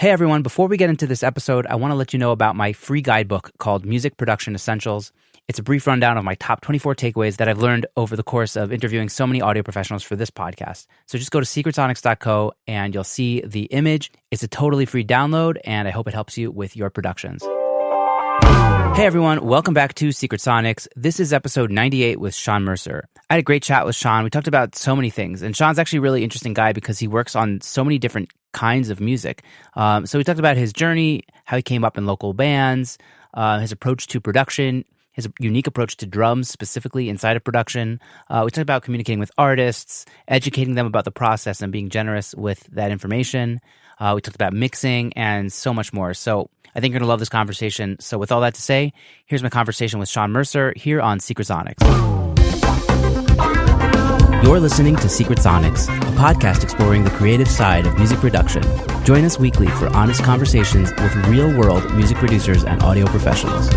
Hey everyone, before we get into this episode, I want to let you know about my free guidebook called Music Production Essentials. It's a brief rundown of my top 24 takeaways that I've learned over the course of interviewing so many audio professionals for this podcast. So just go to secretsonics.co and you'll see the image. It's a totally free download and I hope it helps you with your productions. Hey everyone, welcome back to Secret Sonics. This is episode 98 with Sean Mercer. I had a great chat with Sean. We talked about so many things, and Sean's actually a really interesting guy because he works on so many different kinds of music. So we talked about his journey, how he came up in local bands, his approach to production, his unique approach to drums specifically inside of production. We talked about communicating with artists, educating them about the process and being generous with that information. We talked about mixing and so much more. So I think you're going to love this conversation. So with all that to say, here's my conversation with Sean Mercer here on Secret Sonics. You're listening to Secret Sonics, a podcast exploring the creative side of music production. Join us weekly for honest conversations with real-world music producers and audio professionals.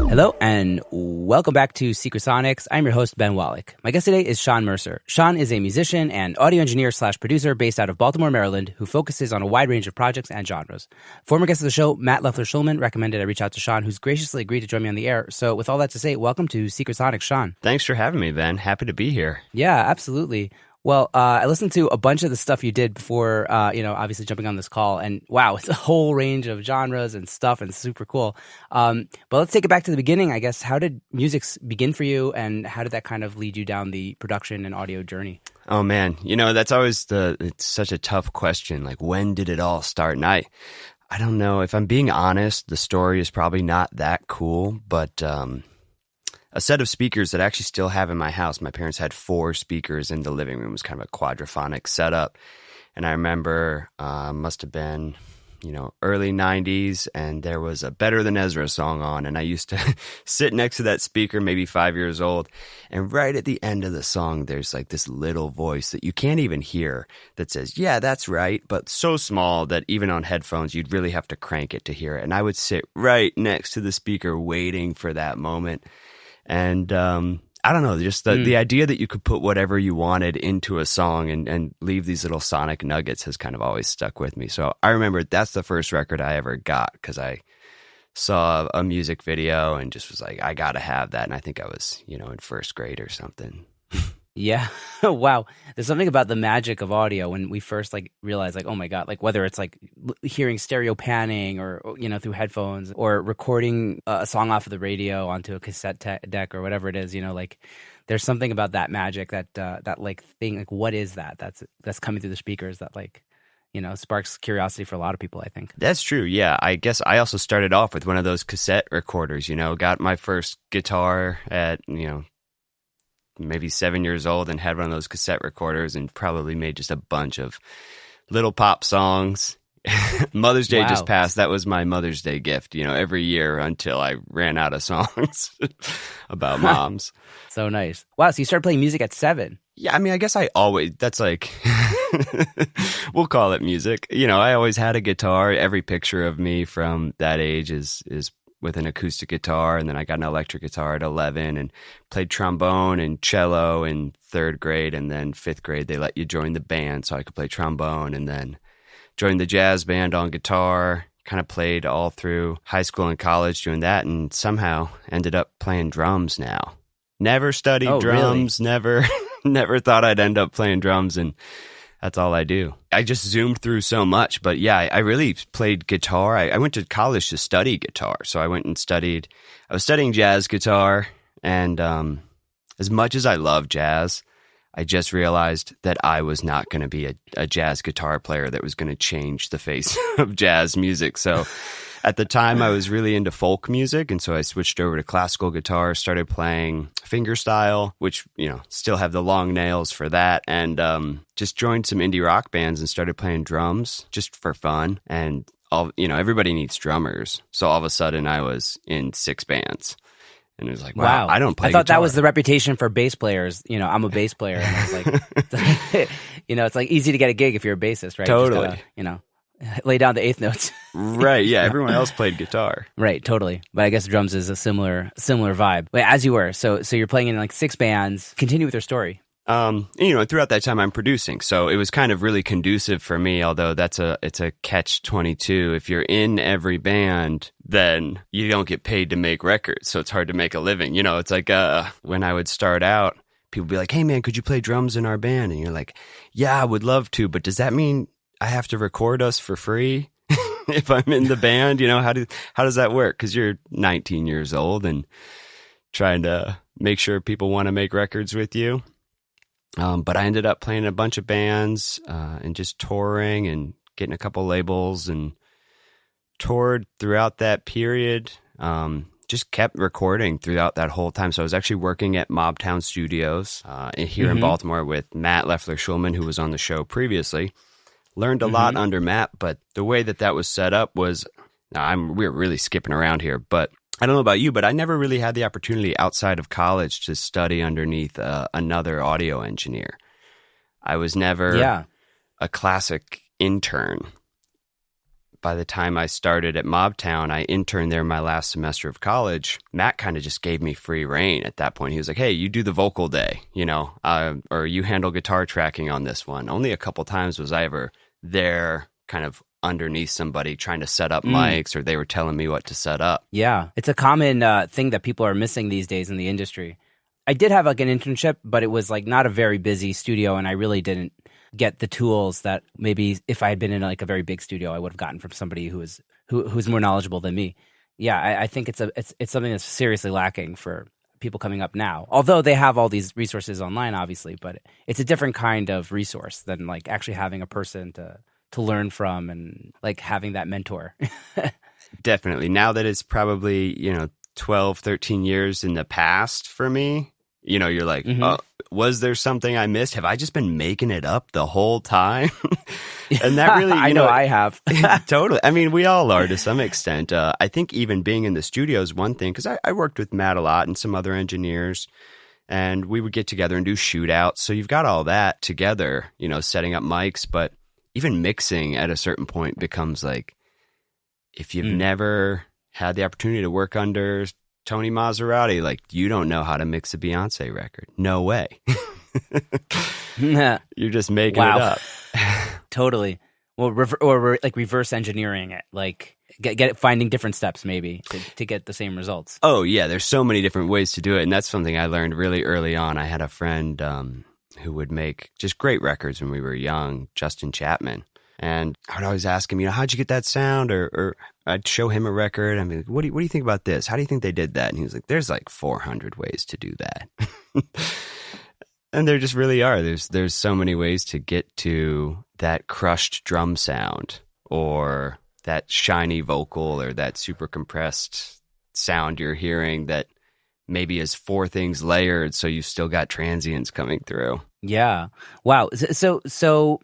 Hello and welcome back to Secret Sonics. I'm your host, Ben Wallach. My guest today is Sean Mercer. Sean is a musician and audio engineer / producer based out of Baltimore, Maryland, who focuses on a wide range of projects and genres. Former guest of the show, Matt Leffler-Schulman, recommended I reach out to Sean, who's graciously agreed to join me on the air. So with all that to say, welcome to Secret Sonics, Sean. Thanks for having me, Ben. Happy to be here. Yeah, absolutely. Well, I listened to a bunch of the stuff you did before, obviously jumping on this call. And wow, it's a whole range of genres and stuff and super cool. But let's take it back to the beginning, I guess. How did music begin for you and how did that kind of lead you down the production and audio journey? Oh, man. That's always it's such a tough question. Like, when did it all start? And I don't know. If I'm being honest, the story is probably not that cool, but a set of speakers that I actually still have in my house. My parents had 4 speakers in the living room. It was kind of a quadraphonic setup. And I remember, must have been, early 90s, and there was a Better Than Ezra song on. And I used to sit next to that speaker, maybe 5 years old. And right at the end of the song, there's like this little voice that you can't even hear that says, yeah, that's right. But so small that even on headphones, you'd really have to crank it to hear it. And I would sit right next to the speaker waiting for that moment. And I don't know, just the idea that you could put whatever you wanted into a song and leave these little sonic nuggets has kind of always stuck with me. So I remember that's the first record I ever got because I saw a music video and just was like, I got to have that. And I think I was, in first grade or something. Yeah. Wow. There's something about the magic of audio when we first realized oh my God, whether it's hearing stereo panning or, through headphones or recording a song off of the radio onto a cassette deck or whatever it is, there's something about that magic that thing. What is that? That's coming through the speakers that sparks curiosity for a lot of people, I think. That's true. Yeah. I guess I also started off with one of those cassette recorders, got my first guitar at, maybe 7 years old and had one of those cassette recorders and probably made just a bunch of little pop songs. Mother's Day just passed. That was my Mother's Day gift, every year until I ran out of songs about moms. So nice. Wow. So you started playing music at 7. Yeah. I mean, I guess that's we'll call it music. I always had a guitar. Every picture of me from that age is with an acoustic guitar, and then I got an electric guitar at 11 and played trombone and cello in 3rd grade, and then 5th grade they let you join the band so I could play trombone, and then joined the jazz band on guitar, kind of played all through high school and college doing that, and somehow ended up playing drums now. Never studied drums, really? never thought I'd end up playing drums, and that's all I do. I just zoomed through so much, but yeah, I really played guitar. I went to college to study guitar, so I went and I was studying jazz guitar, and as much as I love jazz, I just realized that I was not going to be a jazz guitar player that was going to change the face of jazz music. So at the time, I was really into folk music, and so I switched over to classical guitar, started playing fingerstyle, which, still have the long nails for that, and just joined some indie rock bands and started playing drums just for fun. And everybody needs drummers. So all of a sudden, I was in 6 bands. And it was like, wow, I don't play I thought guitar. that was the reputation for bass players. You know, I'm a bass player. And I was like, you know, it's like easy to get a gig if you're a bassist, right? Totally. Just gotta, you know, lay down the eighth notes. Right. Yeah. Everyone else played guitar. Right. Totally. But I guess drums is a similar vibe. Wait, as you were. So you're playing in like 6 bands. Continue with your story. You know, throughout that time I'm producing. So it was kind of really conducive for me, although it's a catch-22. If you're in every band, then you don't get paid to make records. So it's hard to make a living. You know, it's like, when I would start out, people would be like, hey man, could you play drums in our band? And you're like, yeah, I would love to, but does that mean I have to record us for free if I'm in the band? You know, how does that work? 'Cause you're 19 years old and trying to make sure people want to make records with you. But I ended up playing in a bunch of bands and just touring and getting a couple labels and toured throughout that period. Just kept recording throughout that whole time. So I was actually working at Mobtown Studios here in Baltimore with Matt Leffler-Schulman, who was on the show previously. Learned a lot under Matt, but the way that was set up was, we're really skipping around here, but I don't know about you, but I never really had the opportunity outside of college to study underneath another audio engineer. I was never a classic intern. By the time I started at Mobtown, I interned there my last semester of college. Matt kind of just gave me free reign at that point. He was like, hey, you do the vocal day, you know, or you handle guitar tracking on this one. Only a couple times was I ever there kind of underneath somebody trying to set up mics, or they were telling me what to set up. Yeah, it's a common thing that people are missing these days in the industry. I did have like an internship, but it was like not a very busy studio, and I really didn't get the tools that maybe if I had been in like a very big studio, I would have gotten from somebody who's more knowledgeable than me. Yeah, I think it's something that's seriously lacking for people coming up now. Although they have all these resources online, obviously, but it's a different kind of resource than like actually having a person to learn from and like having that mentor. Definitely. Now that it's probably, 12, 13 years in the past for me, you're like, was there something I missed? Have I just been making it up the whole time? And that really, I know I have. Totally. I mean, we all are to some extent. I think even being in the studio is one thing, because I worked with Matt a lot and some other engineers, and we would get together and do shootouts. So you've got all that together, setting up mics, but even mixing at a certain point becomes like, if you've never had the opportunity to work under Tony Maserati, like, you don't know how to mix a Beyonce record. No way. You're just making it up. Totally. Well, reverse engineering it, like finding different steps maybe to get the same results. Oh yeah, there's so many different ways to do it, and that's something I learned really early on. I had a friend who would make just great records when we were young, Justin Chapman. And I would always ask him, how'd you get that sound? Or I'd show him a record. I mean, what do you think about this? How do you think they did that? And he was like, there's like 400 ways to do that. And there just really are. There's so many ways to get to that crushed drum sound, or that shiny vocal, or that super compressed sound you're hearing that maybe is 4 things layered, so you've still got transients coming through. Yeah. Wow. So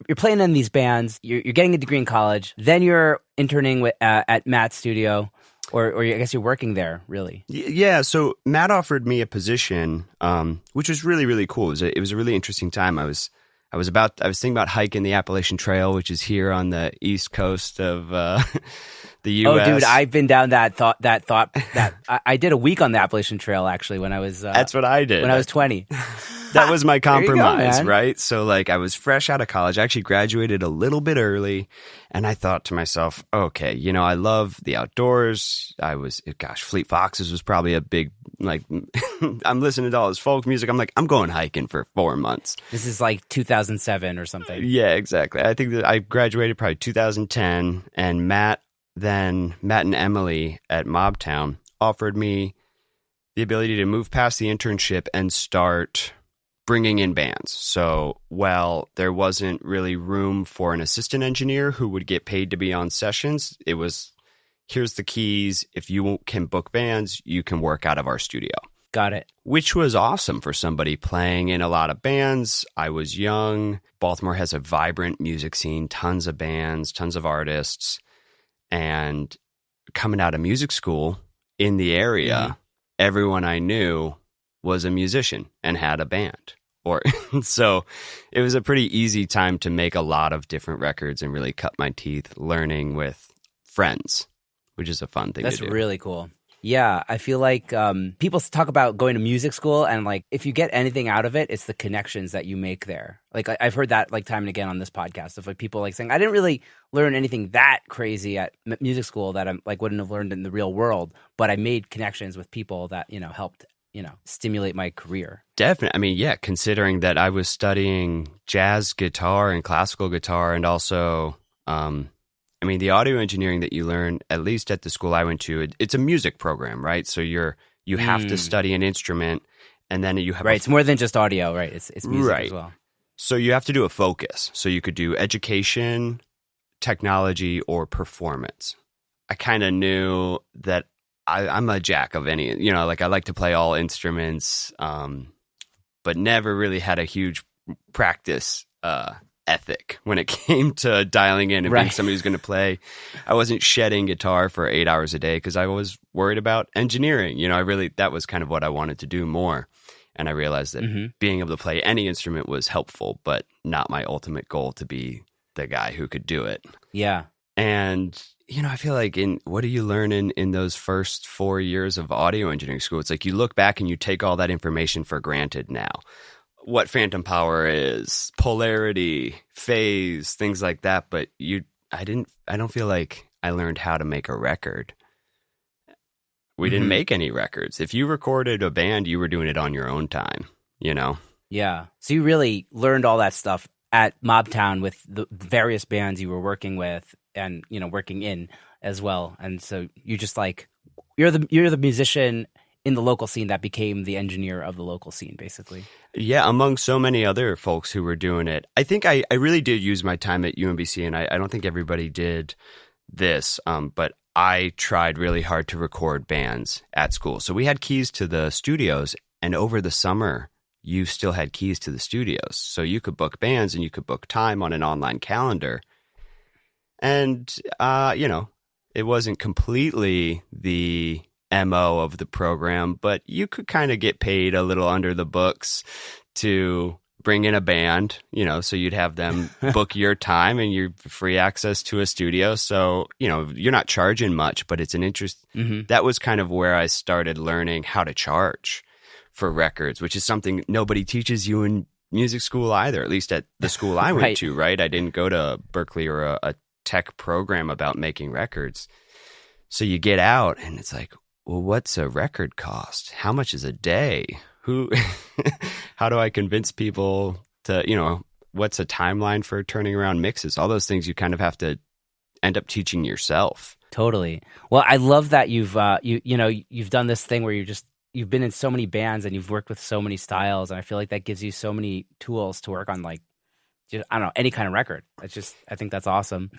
you're playing in these bands, you're getting a degree in college, then you're interning at Matt's studio, or I guess you're working there, really. Yeah. So Matt offered me a position, which was really, really cool. It was a really interesting time. I was thinking about hiking the Appalachian Trail, which is here on the east coast of the U.S. Oh, dude, I've been down that I did a week on the Appalachian Trail actually when I was. That's what I did when I was 20. That was my compromise, go, right? So like, I was fresh out of college. I actually graduated a little bit early, and I thought to myself, okay, I love the outdoors. Fleet Foxes was probably a big, like, I'm listening to all this folk music. I'm like, I'm going hiking for 4 months. This is like 2007 or something. Yeah, exactly. I think that I graduated probably 2010, and Matt and Emily at Mobtown offered me the ability to move past the internship and start bringing in bands. So, there wasn't really room for an assistant engineer who would get paid to be on sessions. It was, here's the keys. If you can book bands, you can work out of our studio. Got it. Which was awesome for somebody playing in a lot of bands. I was young. Baltimore has a vibrant music scene, tons of bands, tons of artists. And coming out of music school in the area, everyone I knew was a musician and had a band. Or so it was a pretty easy time to make a lot of different records and really cut my teeth learning with friends, which is a fun thing to do. That's really cool. Yeah, I feel like people talk about going to music school, and like if you get anything out of it, it's the connections that you make there. Like I've heard that like time and again on this podcast of like people like saying, I didn't really learn anything that crazy at music school that I like wouldn't have learned in the real world, but I made connections with people that, you know, helped, you know, stimulate my career. Definitely. I mean, yeah, considering that I was studying jazz guitar and classical guitar, and also I mean, the audio engineering that you learn, at least at the school I went to, it's a music program, right? So you have to study an instrument, and then you have right. It's more than just audio, right? It's music right. as well. So you have to do a focus. So you could do education, technology, or performance. I kind of knew that I'm a jack of any, you know, like I like to play all instruments, but never really had a huge practice ethic when it came to dialing in and being somebody who's going to play. I wasn't shedding guitar for 8 hours a day because I was worried about engineering. You know, that was kind of what I wanted to do more. And I realized that being able to play any instrument was helpful, but not my ultimate goal to be the guy who could do it. Yeah. And, you know, I feel like what do you learn in those first 4 years of audio engineering school? It's like you look back and you take all that information for granted now. What phantom power is, polarity, phase, things like that. But I don't feel like I learned how to make a record. We didn't make any records. If you recorded a band, you were doing it on your own time, you know? Yeah. So you really learned all that stuff at Mobtown with the various bands you were working with and, you know, working in as well. And so you just like, you're the musician in the local scene that became the engineer of the local scene, basically. Yeah, among so many other folks who were doing it. I think I really did use my time at UMBC, and I don't think everybody did this, but I tried really hard to record bands at school. So we had keys to the studios, and over the summer, you still had keys to the studios. So you could book bands, and you could book time on an online calendar. And, you know, it wasn't completely the MO of the program, but you could kind of get paid a little under the books to bring in a band, you know, so you'd have them book your time and you're free access to a studio. So, you know, you're not charging much, but it's an interest. That was kind of where I started learning how to charge for records, which is something nobody teaches you in music school either, at least at the school I went to, right? I didn't go to Berkeley or a tech program about making records. So you get out and it's like, well, what's a record cost? How much is a day? How do I convince people to, you know, what's a timeline for turning around mixes? All those things you kind of have to end up teaching yourself. Totally. Well, I love that you've you've done this thing where you've been in so many bands and you've worked with so many styles, and I feel like that gives you so many tools to work on, like, just, I don't know, any kind of record. I think that's awesome.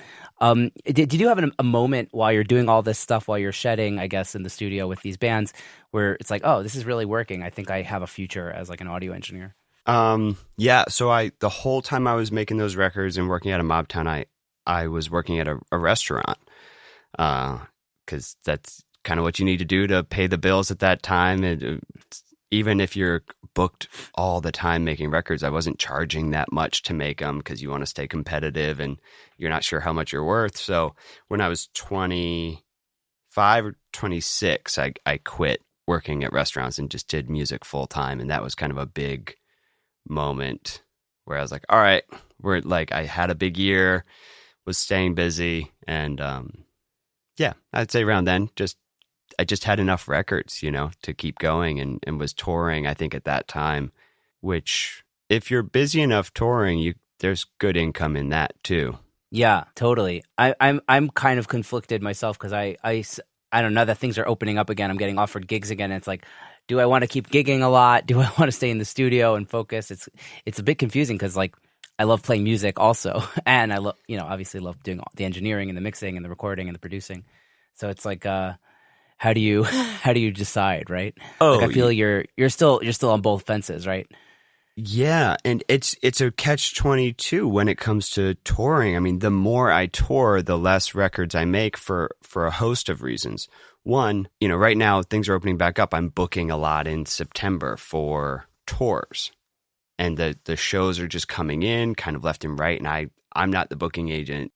Did you have a moment while you're doing all this stuff, while you're shedding, I guess, in the studio with these bands, where it's like, oh, this is really working. I think I have a future as like an audio engineer. Yeah. So the whole time I was making those records and working at a Mobtown, I was working at a restaurant, because that's kind of what you need to do to pay the bills at that time. And even if you're booked all the time making records, I wasn't charging that much to make them because you want to stay competitive and you're not sure how much you're worth. So when I was 25 or 26, I quit working at restaurants and just did music full time. And that was kind of a big moment where I was like, all right, I had a big year, was staying busy. And yeah, I'd say around then, I just had enough records, you know, to keep going, and was touring, I think, at that time, which if you're busy enough touring, there's good income in that too. Yeah, totally. I'm kind of conflicted myself because I don't know that things are opening up again. I'm getting offered gigs again. And it's like, do I want to keep gigging a lot? Do I want to stay in the studio and focus? It's a bit confusing because, like, I love playing music also, and I love, you know, obviously love doing all the engineering and the mixing and the recording and the producing. So it's like, how do you decide, right? Oh, like I feel you're still on both fences, right? Yeah, and it's a catch-22 when it comes to touring. I mean, the more I tour, the less records I make for a host of reasons. One, right now things are opening back up. I'm booking a lot in September for tours, and the shows are just coming in kind of left and right, and I'm not the booking agent